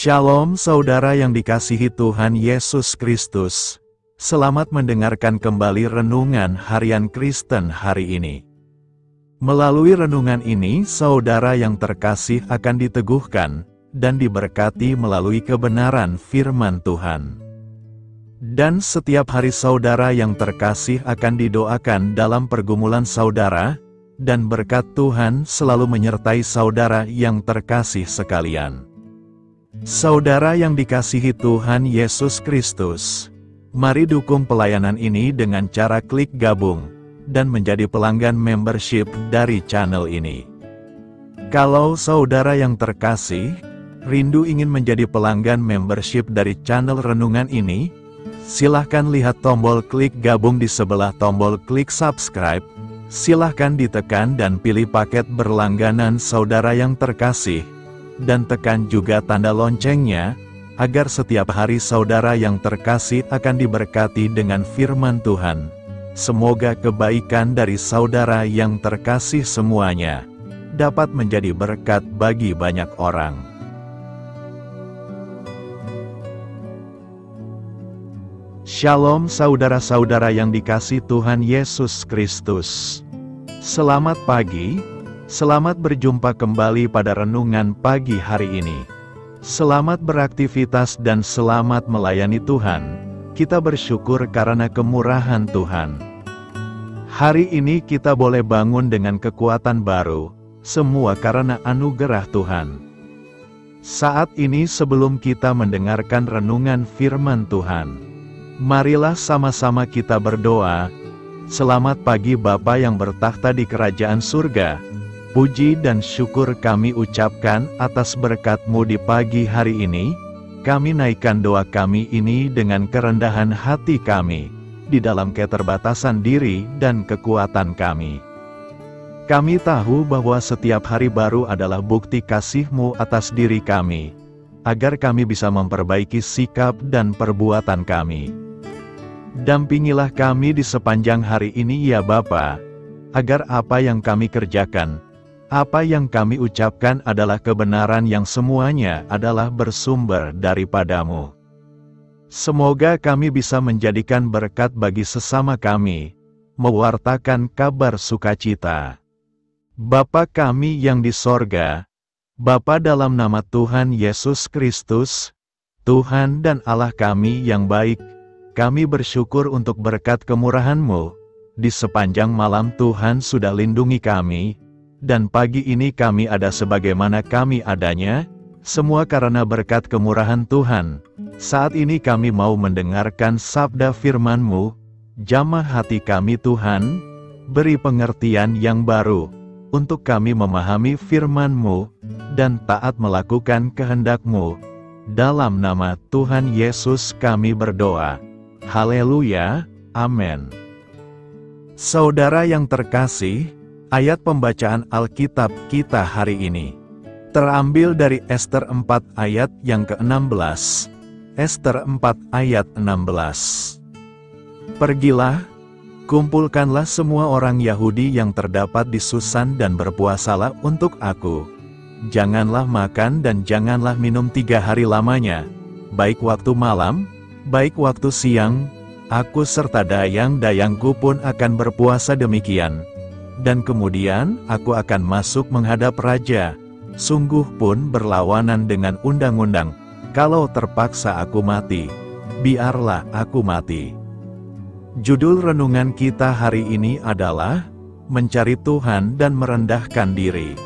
Shalom saudara yang dikasihi Tuhan Yesus Kristus. Selamat mendengarkan kembali renungan harian Kristen hari ini. Melalui renungan ini, saudara yang terkasih akan diteguhkan dan diberkati melalui kebenaran firman Tuhan. Dan setiap hari saudara yang terkasih akan didoakan dalam pergumulan saudara, dan berkat Tuhan selalu menyertai saudara yang terkasih sekalian. Saudara yang dikasihi Tuhan Yesus Kristus, mari dukung pelayanan ini dengan cara klik gabung dan menjadi pelanggan membership dari channel ini. Kalau saudara yang terkasih, rindu ingin menjadi pelanggan membership dari channel renungan ini, silahkan lihat tombol klik gabung di sebelah tombol klik subscribe, silahkan ditekan dan pilih paket berlangganan saudara yang terkasih, dan tekan juga tanda loncengnya, agar setiap hari saudara yang terkasih akan diberkati dengan firman Tuhan. Semoga kebaikan dari saudara yang terkasih semuanya dapat menjadi berkat bagi banyak orang. Shalom saudara-saudara yang dikasihi Tuhan Yesus Kristus. Selamat pagi. Selamat berjumpa kembali pada renungan pagi hari ini. Selamat beraktivitas dan selamat melayani Tuhan. Kita bersyukur karena kemurahan Tuhan. Hari ini kita boleh bangun dengan kekuatan baru, semua karena anugerah Tuhan. Saat ini sebelum kita mendengarkan renungan firman Tuhan, marilah sama-sama kita berdoa. Selamat pagi Bapa yang bertakhta di kerajaan surga. Puji dan syukur kami ucapkan atas berkat-Mu di pagi hari ini. Kami naikkan doa kami ini dengan kerendahan hati kami, di dalam keterbatasan diri dan kekuatan kami. Kami tahu bahwa setiap hari baru adalah bukti kasih-Mu atas diri kami, agar kami bisa memperbaiki sikap dan perbuatan kami. Dampingilah kami di sepanjang hari ini ya Bapa, agar apa yang kami kerjakan, apa yang kami ucapkan adalah kebenaran yang semuanya adalah bersumber daripada-Mu. Semoga kami bisa menjadikan berkat bagi sesama kami, mewartakan kabar sukacita. Bapa kami yang di sorga, Bapa dalam nama Tuhan Yesus Kristus, Tuhan dan Allah kami yang baik, kami bersyukur untuk berkat kemurahan-Mu. Di sepanjang malam Tuhan sudah lindungi kami, dan pagi ini kami ada sebagaimana kami adanya, semua karena berkat kemurahan Tuhan. Saat ini kami mau mendengarkan sabda firman-Mu, jamah hati kami Tuhan, beri pengertian yang baru, untuk kami memahami firman-Mu, dan taat melakukan kehendak-Mu. Dalam nama Tuhan Yesus kami berdoa. Haleluya, amin. Saudara yang terkasih, ayat pembacaan Alkitab kita hari ini terambil dari Ester 4 ayat yang ke-16. Ester 4 ayat 16. Pergilah, kumpulkanlah semua orang Yahudi yang terdapat di Susan dan berpuasalah untuk aku. Janganlah makan dan janganlah minum 3 hari lamanya, baik waktu malam, baik waktu siang. Aku serta dayang-dayangku pun akan berpuasa demikian. Dan kemudian aku akan masuk menghadap raja, sungguh pun berlawanan dengan undang-undang. Kalau terpaksa aku mati, biarlah aku mati. Judul renungan kita hari ini adalah mencari Tuhan dan merendahkan diri.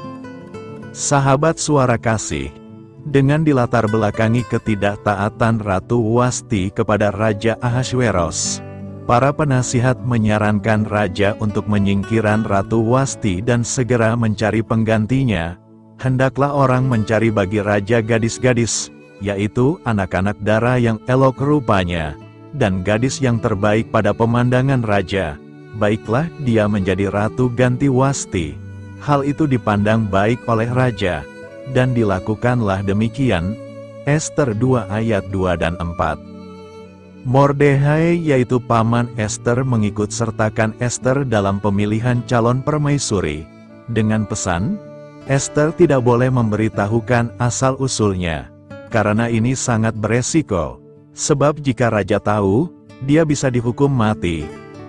Sahabat suara kasih, dengan dilatar belakangi ketidaktaatan Ratu Wasti kepada Raja Ahasweros, para penasihat menyarankan raja untuk menyingkirkan Ratu Wasti dan segera mencari penggantinya. Hendaklah orang mencari bagi raja gadis-gadis, yaitu anak-anak dara yang elok rupanya, dan gadis yang terbaik pada pemandangan raja. Baiklah dia menjadi ratu ganti Wasti. Hal itu dipandang baik oleh raja, dan dilakukanlah demikian. Ester 2 ayat 2 dan 4. Mordehai yaitu paman Ester mengikut sertakan Ester dalam pemilihan calon permaisuri, dengan pesan, Ester tidak boleh memberitahukan asal-usulnya. karena ini sangat beresiko. Sebab jika raja tahu, dia bisa dihukum mati.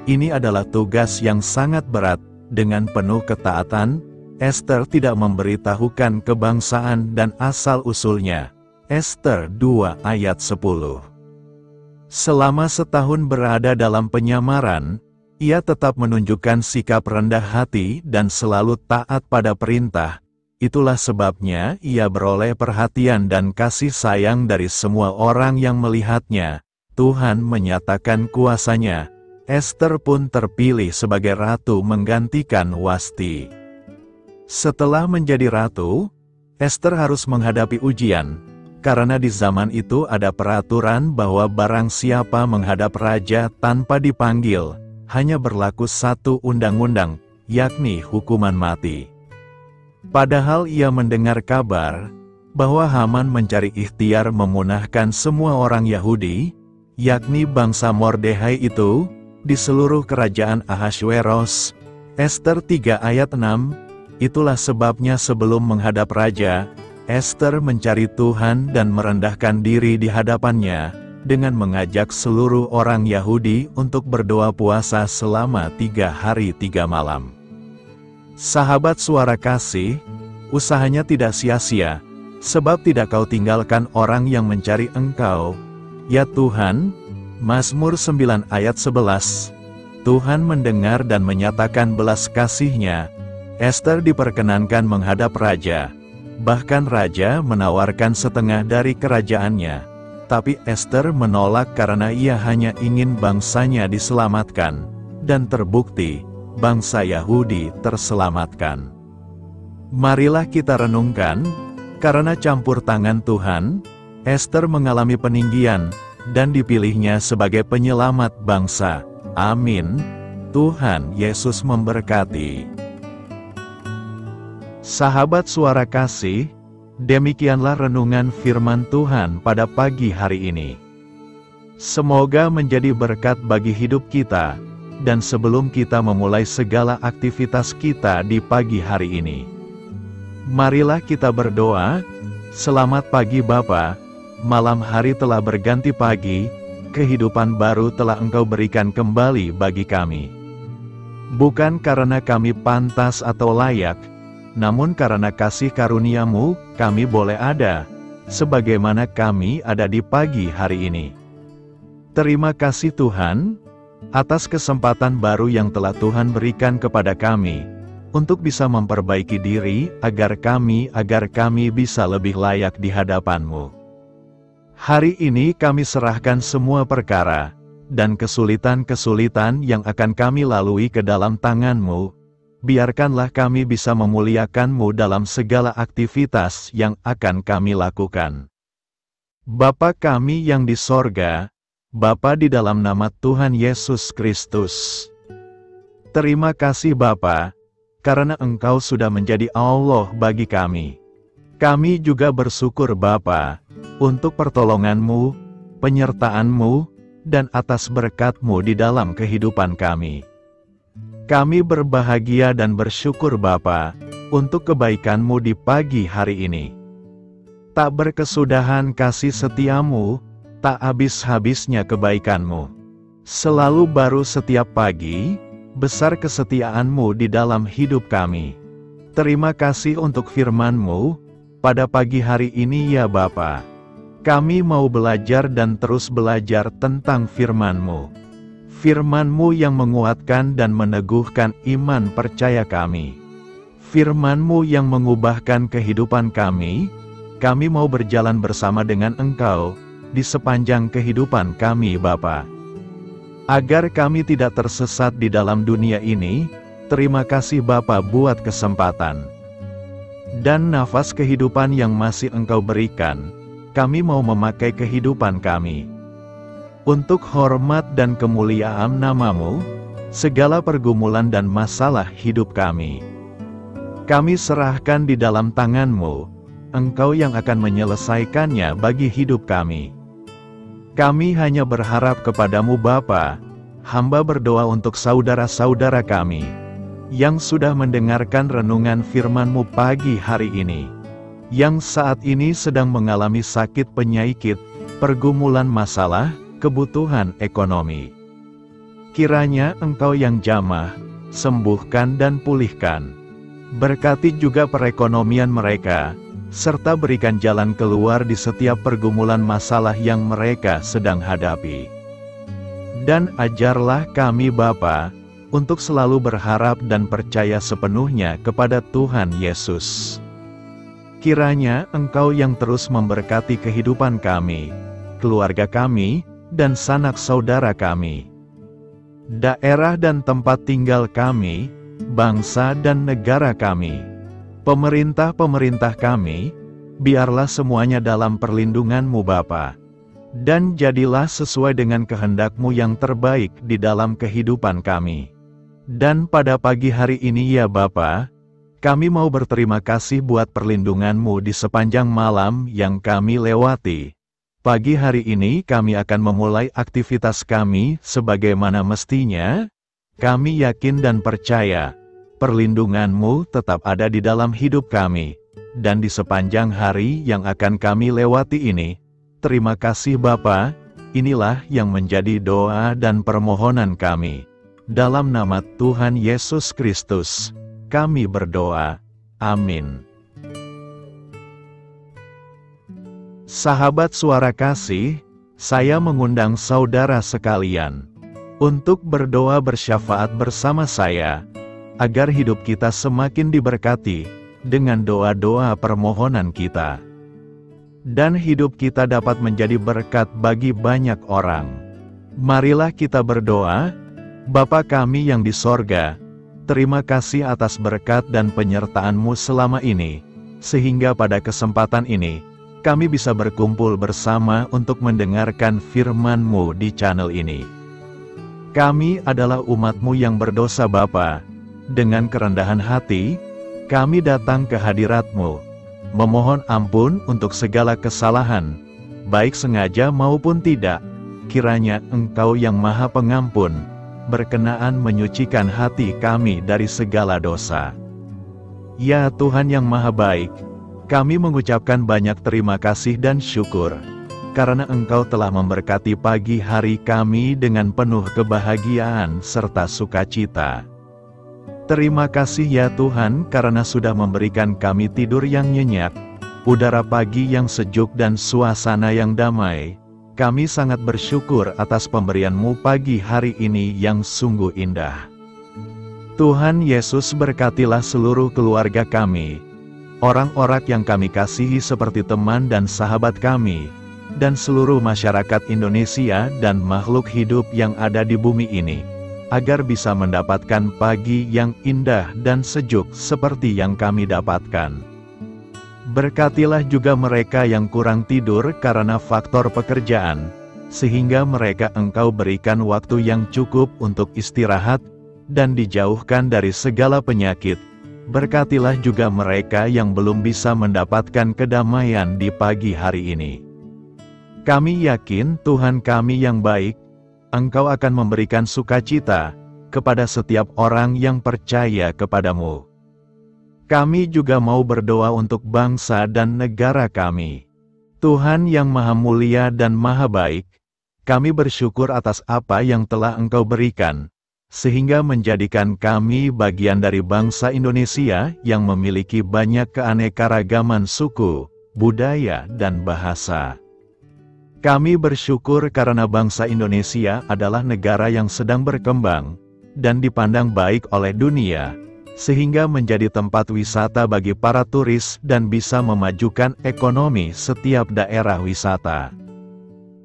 Ini adalah tugas yang sangat berat. Dengan penuh ketaatan, Ester tidak memberitahukan kebangsaan dan asal-usulnya. Ester 2 ayat 10. Selama setahun berada dalam penyamaran, ia tetap menunjukkan sikap rendah hati dan selalu taat pada perintah. Itulah sebabnya ia beroleh perhatian dan kasih sayang dari semua orang yang melihatnya. Tuhan menyatakan kuasanya. Ester pun terpilih sebagai ratu menggantikan Wasti. Setelah menjadi ratu, Ester harus menghadapi ujian. Karena di zaman itu ada peraturan bahwa barang siapa menghadap raja tanpa dipanggil, hanya berlaku satu undang-undang, yakni hukuman mati. Padahal ia mendengar kabar bahwa Haman mencari ikhtiar memunahkan semua orang Yahudi, yakni bangsa Mordehai itu, di seluruh kerajaan Ahasweros. Ester 3 ayat 6, itulah sebabnya sebelum menghadap raja, Ester mencari Tuhan dan merendahkan diri di hadapannya, dengan mengajak seluruh orang Yahudi untuk berdoa puasa selama 3 hari 3 malam. Sahabat Suara Kasih, usahanya tidak sia-sia, sebab tidak kau tinggalkan orang yang mencari engkau, ya Tuhan. Mazmur 9 ayat 11. Tuhan mendengar dan menyatakan belas kasih-Nya. Ester diperkenankan menghadap raja. Bahkan raja menawarkan setengah dari kerajaannya. Tapi Ester menolak karena ia hanya ingin bangsanya diselamatkan. Dan terbukti, bangsa Yahudi terselamatkan. Marilah kita renungkan, karena campur tangan Tuhan, Ester mengalami peninggian, dan dipilihnya sebagai penyelamat bangsa. Amin. Tuhan Yesus memberkati. Sahabat Suara Kasih, demikianlah renungan firman Tuhan pada pagi hari ini. Semoga menjadi berkat bagi hidup kita, dan sebelum kita memulai segala aktivitas kita di pagi hari ini, marilah kita berdoa. Selamat pagi Bapa, malam hari telah berganti pagi, kehidupan baru telah Engkau berikan kembali bagi kami. Bukan karena kami pantas atau layak, namun karena kasih karunia-Mu, kami boleh ada, sebagaimana kami ada di pagi hari ini. Terima kasih Tuhan, atas kesempatan baru yang telah Tuhan berikan kepada kami, untuk bisa memperbaiki diri, agar kami bisa lebih layak di hadapan-Mu. Hari ini kami serahkan semua perkara, dan kesulitan-kesulitan yang akan kami lalui ke dalam tangan-Mu. Biarkanlah kami bisa memuliakan-Mu dalam segala aktivitas yang akan kami lakukan. Bapa kami yang di sorga, Bapa di dalam nama Tuhan Yesus Kristus. Terima kasih Bapa, karena Engkau sudah menjadi Allah bagi kami. Kami juga bersyukur Bapa, untuk pertolongan-Mu, penyertaan-Mu, dan atas berkat-Mu di dalam kehidupan kami. Kami berbahagia dan bersyukur Bapa, untuk kebaikan-Mu di pagi hari ini. Tak berkesudahan kasih setia-Mu, tak habis-habisnya kebaikan-Mu. Selalu baru setiap pagi, besar kesetiaan-Mu di dalam hidup kami. Terima kasih untuk firman-Mu, pada pagi hari ini ya Bapa. Kami mau belajar dan terus belajar tentang firman-Mu. Firman-Mu yang menguatkan dan meneguhkan iman percaya kami. Firman-Mu yang mengubahkan kehidupan kami mau berjalan bersama dengan Engkau, di sepanjang kehidupan kami Bapa. Agar kami tidak tersesat di dalam dunia ini, terima kasih Bapa buat kesempatan dan nafas kehidupan yang masih Engkau berikan. Kami mau memakai kehidupan kami untuk hormat dan kemuliaan nama-Mu, segala pergumulan dan masalah hidup kami serahkan di dalam tangan-Mu. Engkau yang akan menyelesaikannya bagi hidup kami. Kami hanya berharap kepada-Mu Bapa. Hamba berdoa untuk saudara-saudara kami, yang sudah mendengarkan renungan firman-Mu pagi hari ini. yang saat ini sedang mengalami sakit penyakit, pergumulan masalah, kebutuhan ekonomi. Kiranya Engkau yang jamah, sembuhkan dan pulihkan. Berkati juga perekonomian mereka, serta berikan jalan keluar di setiap pergumulan masalah yang mereka sedang hadapi. Dan ajarlah kami Bapa, untuk selalu berharap dan percaya sepenuhnya kepada Tuhan Yesus. Kiranya Engkau yang terus memberkati kehidupan kami, keluarga kami, dan sanak saudara kami, daerah dan tempat tinggal kami, bangsa dan negara kami, pemerintah-pemerintah kami, biarlah semuanya dalam perlindungan-Mu Bapa, dan jadilah sesuai dengan kehendak-Mu yang terbaik di dalam kehidupan kami. Dan pada pagi hari ini ya Bapa, kami mau berterima kasih buat perlindungan-Mu di sepanjang malam yang kami lewati. Pagi hari ini kami akan memulai aktivitas kami sebagaimana mestinya. Kami yakin dan percaya, perlindungan-Mu tetap ada di dalam hidup kami, dan di sepanjang hari yang akan kami lewati ini. Terima kasih Bapa, inilah yang menjadi doa dan permohonan kami. Dalam nama Tuhan Yesus Kristus, kami berdoa. Amin. Sahabat Suara Kasih, saya mengundang saudara sekalian untuk berdoa bersyafaat bersama saya, agar hidup kita semakin diberkati dengan doa-doa permohonan kita, dan hidup kita dapat menjadi berkat bagi banyak orang. Marilah kita berdoa. Bapa kami yang di sorga, terima kasih atas berkat dan penyertaan-Mu selama ini, sehingga pada kesempatan ini, kami bisa berkumpul bersama untuk mendengarkan firman-Mu di channel ini. Kami adalah umat-Mu yang berdosa Bapa. Dengan kerendahan hati, kami datang ke hadirat-Mu, memohon ampun untuk segala kesalahan, baik sengaja maupun tidak. Kiranya Engkau yang Maha Pengampun, berkenaan menyucikan hati kami dari segala dosa. Ya Tuhan yang Maha Baik, kami mengucapkan banyak terima kasih dan syukur, karena Engkau telah memberkati pagi hari kami dengan penuh kebahagiaan serta sukacita. Terima kasih ya Tuhan karena sudah memberikan kami tidur yang nyenyak, udara pagi yang sejuk dan suasana yang damai. Kami sangat bersyukur atas pemberian-Mu pagi hari ini yang sungguh indah. Tuhan Yesus berkatilah seluruh keluarga kami, orang-orang yang kami kasihi seperti teman dan sahabat kami, dan seluruh masyarakat Indonesia dan makhluk hidup yang ada di bumi ini, agar bisa mendapatkan pagi yang indah dan sejuk seperti yang kami dapatkan. Berkatilah juga mereka yang kurang tidur karena faktor pekerjaan, sehingga mereka Engkau berikan waktu yang cukup untuk istirahat, dan dijauhkan dari segala penyakit. Berkatilah juga mereka yang belum bisa mendapatkan kedamaian di pagi hari ini. Kami yakin Tuhan kami yang baik, Engkau akan memberikan sukacita kepada setiap orang yang percaya kepada-Mu. Kami juga mau berdoa untuk bangsa dan negara kami. Tuhan yang Maha Mulia dan Maha Baik, kami bersyukur atas apa yang telah Engkau berikan, sehingga menjadikan kami bagian dari bangsa Indonesia yang memiliki banyak keanekaragaman suku, budaya, dan bahasa. Kami bersyukur karena bangsa Indonesia adalah negara yang sedang berkembang, dan dipandang baik oleh dunia, sehingga menjadi tempat wisata bagi para turis dan bisa memajukan ekonomi setiap daerah wisata.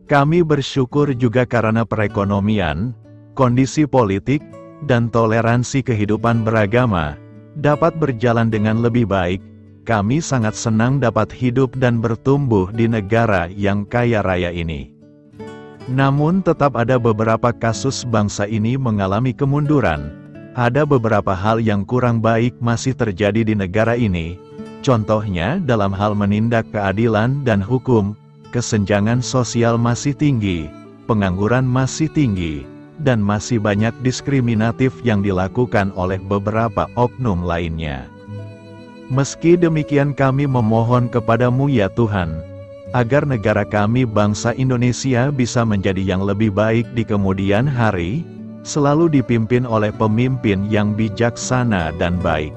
Kami bersyukur juga karena perekonomian, kondisi politik, dan toleransi kehidupan beragama dapat berjalan dengan lebih baik. Kami sangat senang dapat hidup dan bertumbuh di negara yang kaya raya ini. Namun tetap ada beberapa kasus bangsa ini mengalami kemunduran. Ada beberapa hal yang kurang baik masih terjadi di negara ini. Contohnya dalam hal menindak keadilan dan hukum, kesenjangan sosial masih tinggi, pengangguran masih tinggi, dan masih banyak diskriminatif yang dilakukan oleh beberapa oknum lainnya. Meski demikian kami memohon kepadamu ya Tuhan, agar negara kami bangsa Indonesia bisa menjadi yang lebih baik di kemudian hari, selalu dipimpin oleh pemimpin yang bijaksana dan baik.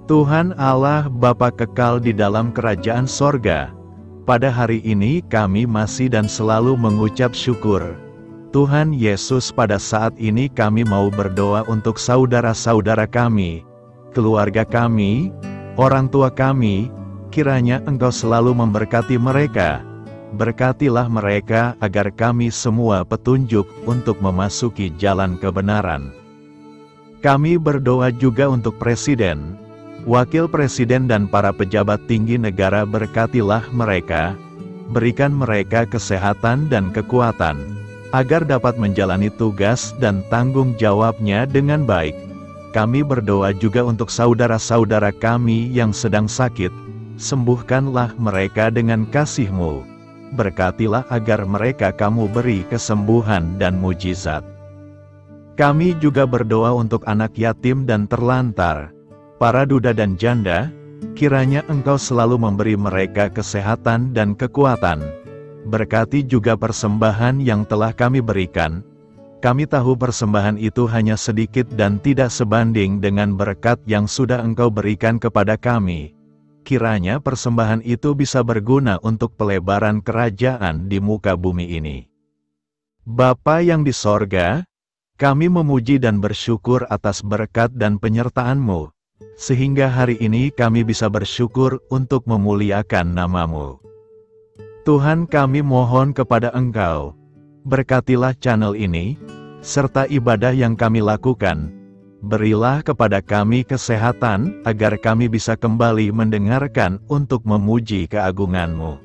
Tuhan Allah Bapa kekal di dalam kerajaan sorga, pada hari ini kami masih dan selalu mengucap syukur. Tuhan Yesus, pada saat ini kami mau berdoa untuk saudara-saudara kami, keluarga kami, orang tua kami, kiranya Engkau selalu memberkati mereka. Berkatilah mereka agar kami semua petunjuk untuk memasuki jalan kebenaran. Kami berdoa juga untuk Presiden, Wakil Presiden dan para pejabat tinggi negara. Berkatilah mereka, berikan mereka kesehatan dan kekuatan, agar dapat menjalani tugas dan tanggung jawabnya dengan baik. Kami berdoa juga untuk saudara-saudara kami yang sedang sakit, sembuhkanlah mereka dengan kasih-Mu. Berkatilah agar mereka Kamu beri kesembuhan dan mujizat. Kami juga berdoa untuk anak yatim dan terlantar, para duda dan janda, kiranya Engkau selalu memberi mereka kesehatan dan kekuatan. Berkati juga persembahan yang telah kami berikan. Kami tahu persembahan itu hanya sedikit dan tidak sebanding dengan berkat yang sudah Engkau berikan kepada kami. Kiranya persembahan itu bisa berguna untuk pelebaran kerajaan di muka bumi ini. Bapa yang di sorga, kami memuji dan bersyukur atas berkat dan penyertaan-Mu, sehingga hari ini kami bisa bersyukur untuk memuliakan nama-Mu. Tuhan, kami mohon kepada Engkau, berkatilah channel ini, serta ibadah yang kami lakukan. Berilah kepada kami kesehatan, agar kami bisa kembali mendengarkan untuk memuji keagungan-Mu.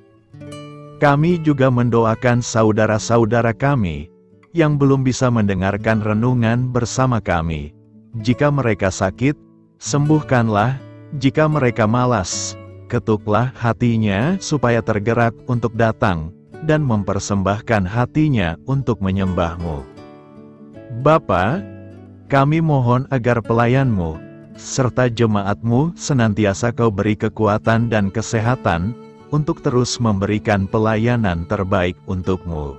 Kami juga mendoakan saudara-saudara kami, yang belum bisa mendengarkan renungan bersama kami. Jika mereka sakit, sembuhkanlah. Jika mereka malas, ketuklah hatinya supaya tergerak untuk datang, dan mempersembahkan hatinya untuk menyembah-Mu. Bapa, kami mohon agar pelayan-Mu, serta jemaat-Mu senantiasa Kau beri kekuatan dan kesehatan, untuk terus memberikan pelayanan terbaik untuk-Mu.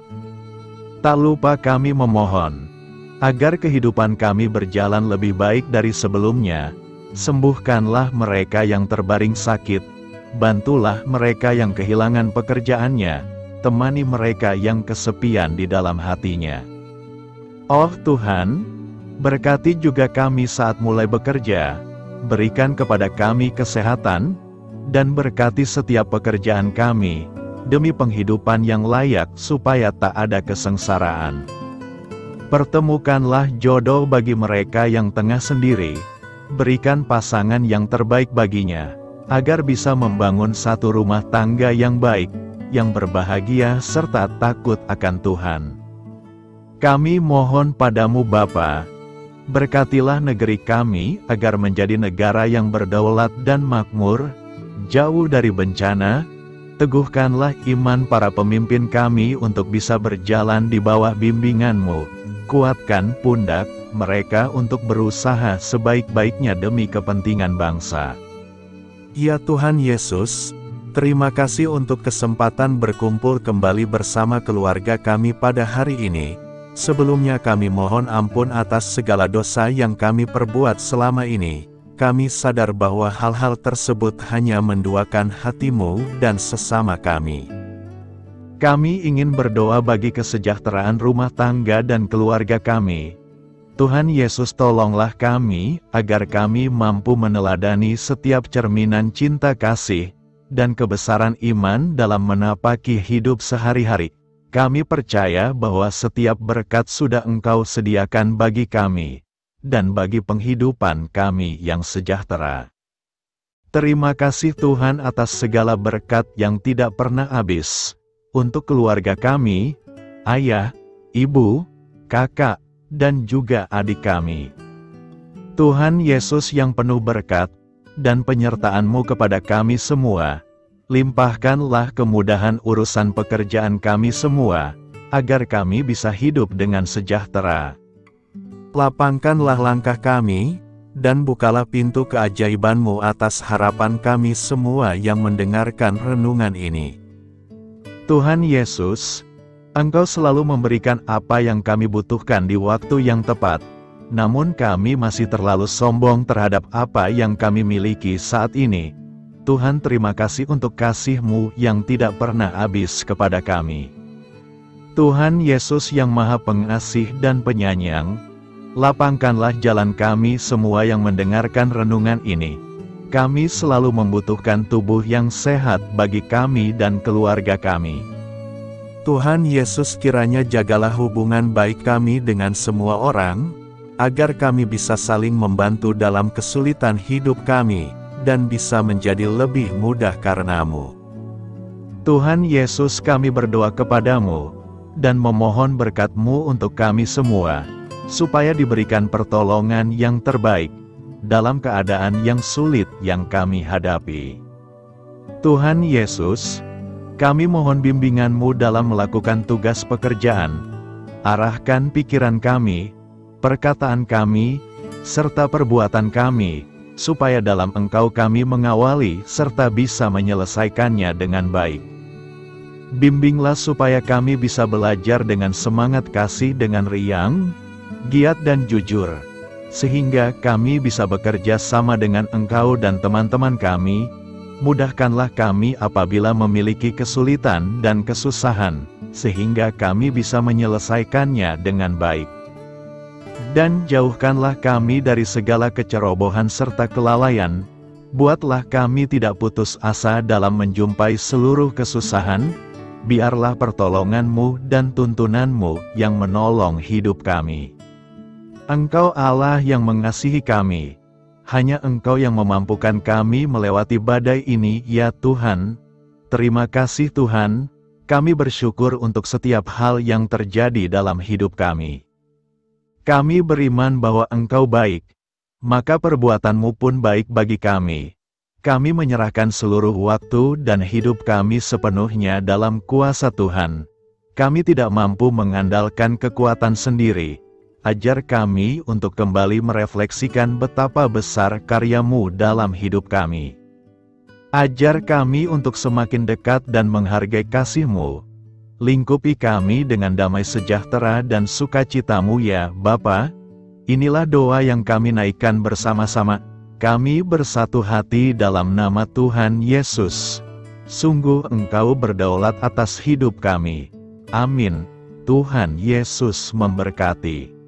Tak lupa kami memohon, agar kehidupan kami berjalan lebih baik dari sebelumnya. Sembuhkanlah mereka yang terbaring sakit, bantulah mereka yang kehilangan pekerjaannya, temani mereka yang kesepian di dalam hatinya. Oh Tuhan, berkati juga kami saat mulai bekerja, berikan kepada kami kesehatan, dan berkati setiap pekerjaan kami, demi penghidupan yang layak supaya tak ada kesengsaraan. Pertemukanlah jodoh bagi mereka yang tengah sendiri, berikan pasangan yang terbaik baginya, agar bisa membangun satu rumah tangga yang baik, yang berbahagia serta takut akan Tuhan. Kami mohon padamu Bapa, berkatilah negeri kami agar menjadi negara yang berdaulat dan makmur, jauh dari bencana. Teguhkanlah iman para pemimpin kami untuk bisa berjalan di bawah bimbingan-Mu. Kuatkan pundak mereka untuk berusaha sebaik-baiknya demi kepentingan bangsa. Ya Tuhan Yesus, terima kasih untuk kesempatan berkumpul kembali bersama keluarga kami pada hari ini. Sebelumnya kami mohon ampun atas segala dosa yang kami perbuat selama ini. Kami sadar bahwa hal-hal tersebut hanya menduakan hati-Mu dan sesama kami. Kami ingin berdoa bagi kesejahteraan rumah tangga dan keluarga kami. Tuhan Yesus, tolonglah kami, agar kami mampu meneladani setiap cerminan cinta kasih, dan kebesaran iman dalam menapaki hidup sehari-hari. Kami percaya bahwa setiap berkat sudah Engkau sediakan bagi kami, dan bagi penghidupan kami yang sejahtera. Terima kasih Tuhan atas segala berkat yang tidak pernah habis, untuk keluarga kami, ayah, ibu, kakak, dan juga adik kami. Tuhan Yesus yang penuh berkat, dan penyertaan-Mu kepada kami semua, limpahkanlah kemudahan urusan pekerjaan kami semua, agar kami bisa hidup dengan sejahtera. Lapangkanlah langkah kami, dan bukalah pintu keajaiban-Mu atas harapan kami semua yang mendengarkan renungan ini. Tuhan Yesus, Engkau selalu memberikan apa yang kami butuhkan di waktu yang tepat, namun kami masih terlalu sombong terhadap apa yang kami miliki saat ini. Tuhan, terima kasih untuk kasih-Mu yang tidak pernah habis kepada kami. Tuhan Yesus yang Maha Pengasih dan Penyayang, lapangkanlah jalan kami semua yang mendengarkan renungan ini. Kami selalu membutuhkan tubuh yang sehat bagi kami dan keluarga kami. Tuhan Yesus, kiranya jagalah hubungan baik kami dengan semua orang, agar kami bisa saling membantu dalam kesulitan hidup kami, dan bisa menjadi lebih mudah karena-Mu. Tuhan Yesus, kami berdoa kepadamu, dan memohon berkat-Mu untuk kami semua, supaya diberikan pertolongan yang terbaik, dalam keadaan yang sulit yang kami hadapi. Tuhan Yesus, kami mohon bimbingan-Mu dalam melakukan tugas pekerjaan. Arahkan pikiran kami, perkataan kami, serta perbuatan kami, supaya dalam Engkau kami mengawali serta bisa menyelesaikannya dengan baik. Bimbinglah supaya kami bisa belajar dengan semangat kasih dengan riang, giat dan jujur, sehingga kami bisa bekerja sama dengan Engkau dan teman-teman kami. Mudahkanlah kami apabila memiliki kesulitan dan kesusahan, sehingga kami bisa menyelesaikannya dengan baik. Dan jauhkanlah kami dari segala kecerobohan serta kelalaian. Buatlah kami tidak putus asa dalam menjumpai seluruh kesusahan. Biarlah pertolongan-Mu dan tuntunan-Mu yang menolong hidup kami. Engkau Allah yang mengasihi kami. Hanya Engkau yang memampukan kami melewati badai ini, ya Tuhan. Terima kasih Tuhan, kami bersyukur untuk setiap hal yang terjadi dalam hidup kami. Kami beriman bahwa Engkau baik, maka perbuatan-Mu pun baik bagi kami. Kami menyerahkan seluruh waktu dan hidup kami sepenuhnya dalam kuasa Tuhan. Kami tidak mampu mengandalkan kekuatan sendiri. Ajar kami untuk kembali merefleksikan betapa besar karya-Mu dalam hidup kami. Ajar kami untuk semakin dekat dan menghargai kasih-Mu. Lingkupi kami dengan damai sejahtera dan sukacita-Mu ya Bapa. Inilah doa yang kami naikkan bersama-sama. Kami bersatu hati dalam nama Tuhan Yesus. Sungguh Engkau berdaulat atas hidup kami. Amin. Tuhan Yesus memberkati.